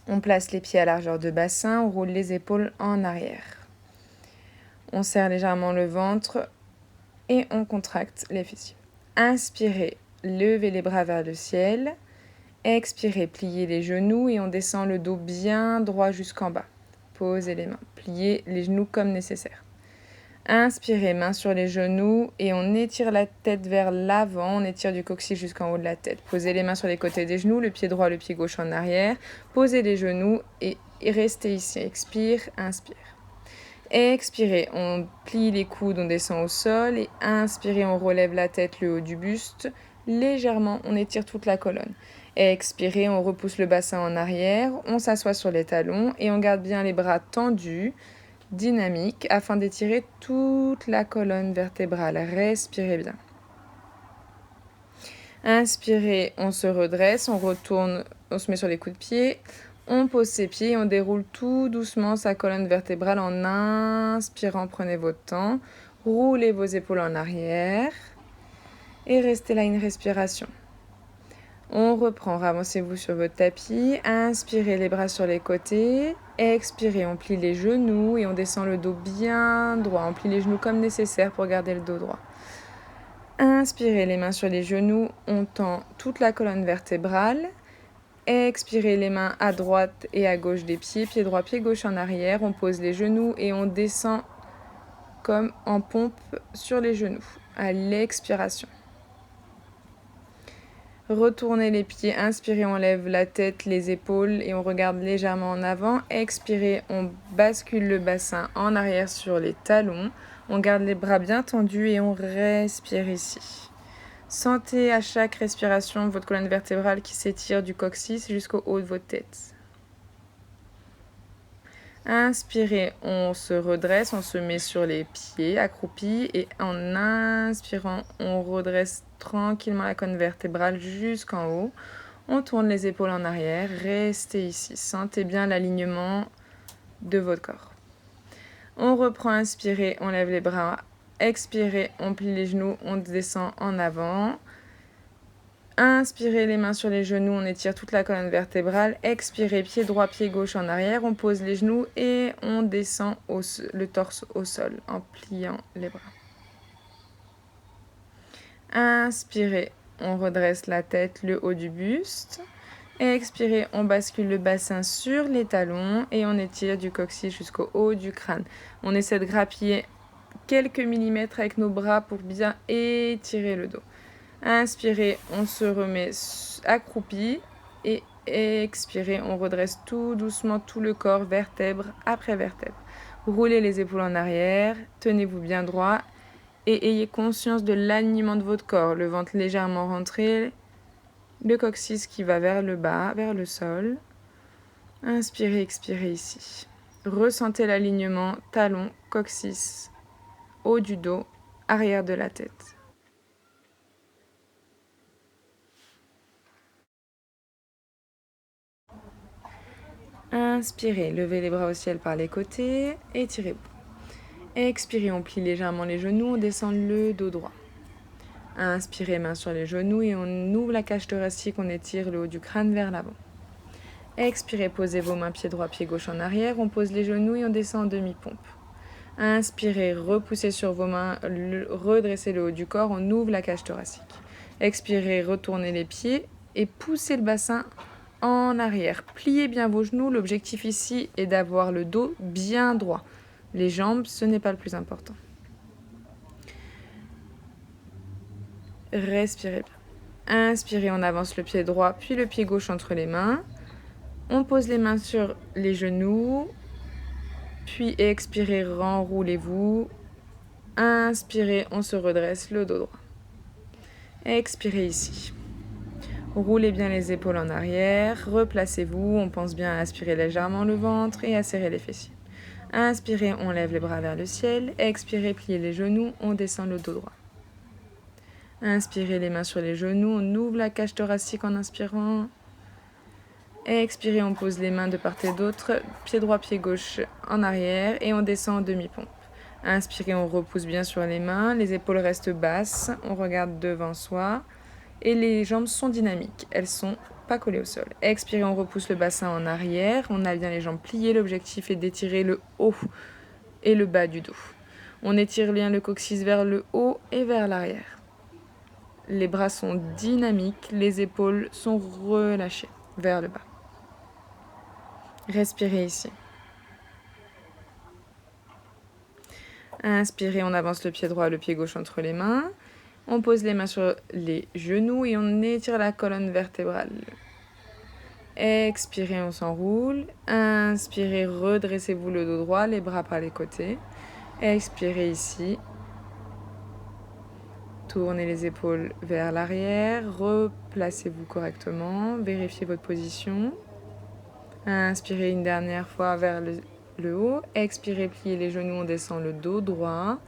On place les pieds à largeur de bassin, on roule les épaules en arrière. On serre légèrement le ventre et on contracte les fessiers. Inspirez, levez les bras vers le ciel. Expirez, pliez les genoux et on descend le dos bien droit jusqu'en bas. Posez les mains, pliez les genoux comme nécessaire. Inspirez, main sur les genoux et on étire la tête vers l'avant, on étire du coccyx jusqu'en haut de la tête. Posez les mains sur les côtés des genoux, le pied droit, le pied gauche en arrière. Posez les genoux et restez ici. Expire, inspire. Expirez, on plie les coudes, on descend au sol et inspirez, on relève la tête, le haut du buste. Légèrement, on étire toute la colonne. Expirez, on repousse le bassin en arrière, on s'assoit sur les talons et on garde bien les bras tendus, dynamiques, afin d'étirer toute la colonne vertébrale. Respirez bien. Inspirez, on se redresse, on retourne, on se met sur les coups de pied, on pose ses pieds et on déroule tout doucement sa colonne vertébrale en inspirant. Prenez votre temps, roulez vos épaules en arrière et restez là une respiration. On reprend, ravancez-vous sur votre tapis, inspirez les bras sur les côtés, expirez, on plie les genoux et on descend le dos bien droit. On plie les genoux comme nécessaire pour garder le dos droit. Inspirez, les mains sur les genoux, on tend toute la colonne vertébrale. Expirez, les mains à droite et à gauche des pieds, pied droit, pied gauche en arrière. On pose les genoux et on descend comme en pompe sur les genoux à l'expiration. Retournez les pieds, inspirez, on lève la tête, les épaules et on regarde légèrement en avant. Expirez, on bascule le bassin en arrière sur les talons. On garde les bras bien tendus et on respire ici. Sentez à chaque respiration votre colonne vertébrale qui s'étire du coccyx jusqu'au haut de votre tête. Inspirez, on se redresse, on se met sur les pieds accroupis et en inspirant, on redresse tranquillement la colonne vertébrale jusqu'en haut. On tourne les épaules en arrière, restez ici. Sentez bien l'alignement de votre corps. On reprend, inspirez, on lève les bras. Expirez, on plie les genoux, on descend en avant. Inspirez, les mains sur les genoux, on étire toute la colonne vertébrale. Expirez, pied droit, pied gauche en arrière. On pose les genoux et on descend le torse au sol en pliant les bras. Inspirez, on redresse la tête, le haut du buste. Expirez, on bascule le bassin sur les talons et on étire du coccyx jusqu'au haut du crâne. On essaie de grappiller quelques millimètres avec nos bras pour bien étirer le dos. Inspirez, on se remet accroupi et expirez, on redresse tout doucement tout le corps, vertèbre après vertèbre. Roulez les épaules en arrière, tenez-vous bien droit et ayez conscience de l'alignement de votre corps. Le ventre légèrement rentré, le coccyx qui va vers le bas, vers le sol. Inspirez, expirez ici. Ressentez l'alignement talon, coccyx, haut du dos, arrière de la tête. Inspirez, levez les bras au ciel par les côtés, étirez-vous. Expirez, on plie légèrement les genoux, on descend le dos droit. Inspirez, main sur les genoux et on ouvre la cage thoracique, on étire le haut du crâne vers l'avant. Expirez, posez vos mains pied droit, pied gauche en arrière, on pose les genoux et on descend en demi-pompe. Inspirez, repoussez sur vos mains, redressez le haut du corps, on ouvre la cage thoracique. Expirez, retournez les pieds et poussez le bassin en arrière. Pliez bien vos genoux, l'objectif ici est d'avoir le dos bien droit. Les jambes, ce n'est pas le plus important. Respirez bien. Inspirez, on avance le pied droit, puis le pied gauche entre les mains. On pose les mains sur les genoux, puis expirez, renroulez-vous. Inspirez, on se redresse, le dos droit. Expirez ici. Roulez bien les épaules en arrière, replacez-vous, on pense bien à aspirer légèrement le ventre et à serrer les fessiers. Inspirez, on lève les bras vers le ciel. Expirez, pliez les genoux, on descend le dos droit. Inspirez, les mains sur les genoux, on ouvre la cage thoracique en inspirant. Expirez, on pose les mains de part et d'autre, pied droit, pied gauche en arrière et on descend en demi-pompe. Inspirez, on repousse bien sur les mains, les épaules restent basses, on regarde devant soi. et les jambes sont dynamiques. Elles sont pas collées au sol. Expirez, on repousse le bassin en arrière. On a bien les jambes pliées. L'objectif est d'étirer le haut et le bas du dos. On étire bien le coccyx vers le haut et vers l'arrière. Les bras sont dynamiques. Les épaules sont relâchées vers le bas. Respirez ici. Inspirez, on avance le pied droit, le pied gauche entre les mains. On pose les mains sur les genoux et on étire la colonne vertébrale. Expirez, on s'enroule. Inspirez, redressez-vous le dos droit, les bras par les côtés. Expirez ici. Tournez les épaules vers l'arrière. Replacez-vous correctement. Vérifiez votre position. Inspirez une dernière fois vers le haut. Expirez, pliez les genoux, on descend le dos droit.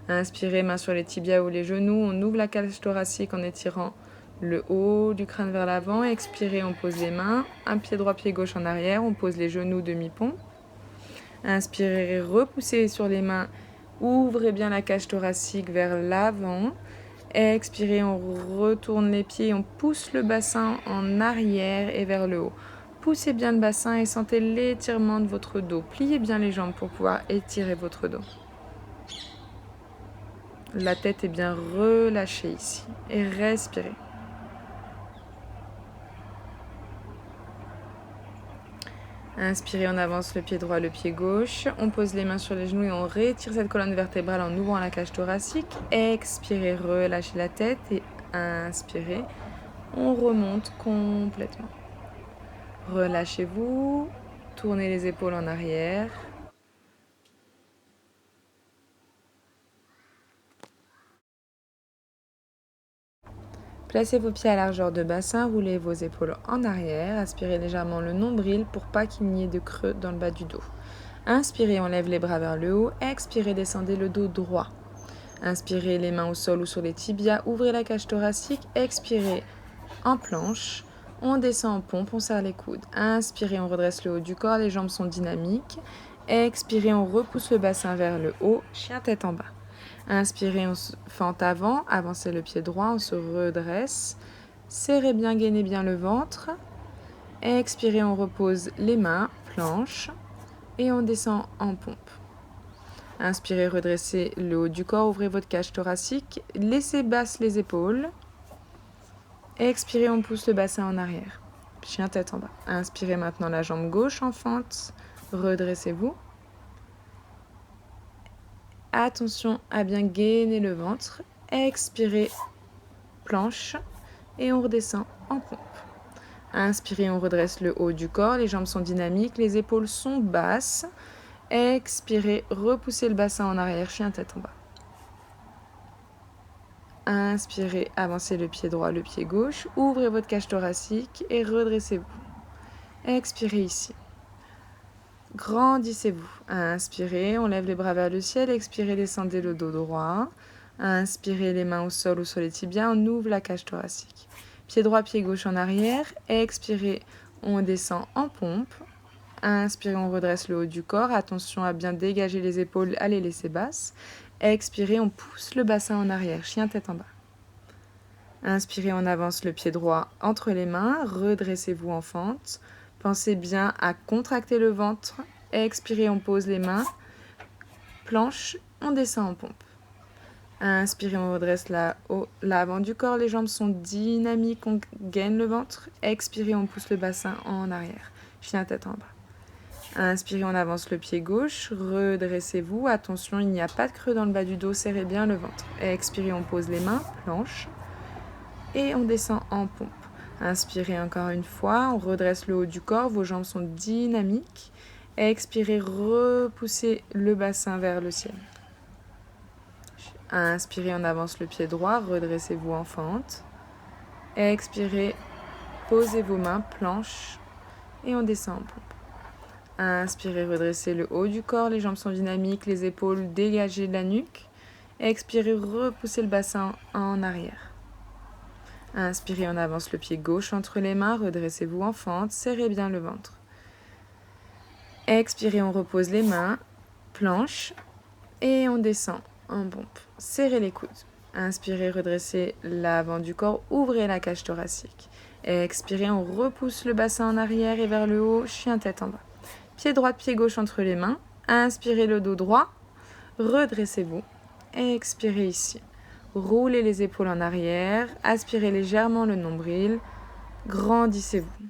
Inspirez, main sur les tibias ou les genoux. On ouvre la cage thoracique en étirant le haut du crâne vers l'avant. Expirez, on pose les mains. Un pied droit, pied gauche en arrière. On pose les genoux demi-pont. Inspirez, repoussez sur les mains. Ouvrez bien la cage thoracique vers l'avant. Expirez, on retourne les pieds. On pousse le bassin en arrière et vers le haut. Poussez bien le bassin et sentez l'étirement de votre dos. Pliez bien les jambes pour pouvoir étirer votre dos. La tête est bien relâchée ici. Et respirez. Inspirez, on avance le pied droit, le pied gauche. On pose les mains sur les genoux et on rétire cette colonne vertébrale en ouvrant la cage thoracique. Expirez, relâchez la tête et inspirez. On remonte complètement. Relâchez-vous. Tournez les épaules en arrière. Placez vos pieds à largeur de bassin, roulez vos épaules en arrière, aspirez légèrement le nombril pour pas qu'il n'y ait de creux dans le bas du dos. Inspirez, on lève les bras vers le haut, expirez, descendez le dos droit. Inspirez, les mains au sol ou sur les tibias, ouvrez la cage thoracique, expirez en planche, on descend en pompe, on serre les coudes. Inspirez, on redresse le haut du corps, les jambes sont dynamiques. Expirez, on repousse le bassin vers le haut, chien tête en bas. Inspirez, on se fente avant, avancez le pied droit, on se redresse. Serrez bien, gainez bien le ventre. Expirez, on repose les mains, planche, et on descend en pompe. Inspirez, redressez le haut du corps, ouvrez votre cage thoracique, laissez basses les épaules. Expirez, on pousse le bassin en arrière. Chien tête en bas. Inspirez maintenant la jambe gauche en fente, redressez-vous. Attention à bien gainer le ventre. Expirez, planche, et on redescend en pompe. Inspirez, on redresse le haut du corps, les jambes sont dynamiques, les épaules sont basses. Expirez, repoussez le bassin en arrière, chien tête en bas. Inspirez, avancez le pied droit, le pied gauche, ouvrez votre cage thoracique et redressez-vous. Expirez ici. Grandissez-vous. Inspirez, on lève les bras vers le ciel. Expirez, descendez le dos droit. Inspirez, les mains au sol ou sur les tibias. On ouvre la cage thoracique. Pied droit, pied gauche en arrière. Expirez, on descend en pompe. Inspirez, on redresse le haut du corps. Attention à bien dégager les épaules, à les laisser basses. Expirez, on pousse le bassin en arrière, chien tête en bas. Inspirez, on avance le pied droit entre les mains. Redressez-vous en fente. Pensez bien à contracter le ventre. Expirez, on pose les mains. Planche, on descend en pompe. Inspirez, on redresse l'avant du corps. Les jambes sont dynamiques, on gaine le ventre. Expirez, on pousse le bassin en arrière. Chien tête en bas. Inspirez, on avance le pied gauche. Redressez-vous. Attention, il n'y a pas de creux dans le bas du dos. Serrez bien le ventre. Expirez, on pose les mains. Planche. Et on descend en pompe. Inspirez encore une fois, on redresse le haut du corps, vos jambes sont dynamiques. Expirez, repoussez le bassin vers le ciel. Inspirez, on avance le pied droit, redressez-vous en fente. Expirez, posez vos mains, planche, et on descend en pompe. Inspirez, redressez le haut du corps, les jambes sont dynamiques, les épaules dégagées de la nuque. Expirez, repoussez le bassin en arrière. Inspirez, on avance le pied gauche entre les mains, redressez-vous en fente, serrez bien le ventre. Expirez, on repose les mains, planche, et on descend en pompe. Serrez les coudes. Inspirez, redressez l'avant du corps, ouvrez la cage thoracique. Expirez, on repousse le bassin en arrière et vers le haut, chien tête en bas. Pied droit, pied gauche entre les mains. Inspirez le dos droit, redressez-vous. Expirez ici. Roulez les épaules en arrière, aspirez légèrement le nombril, grandissez-vous.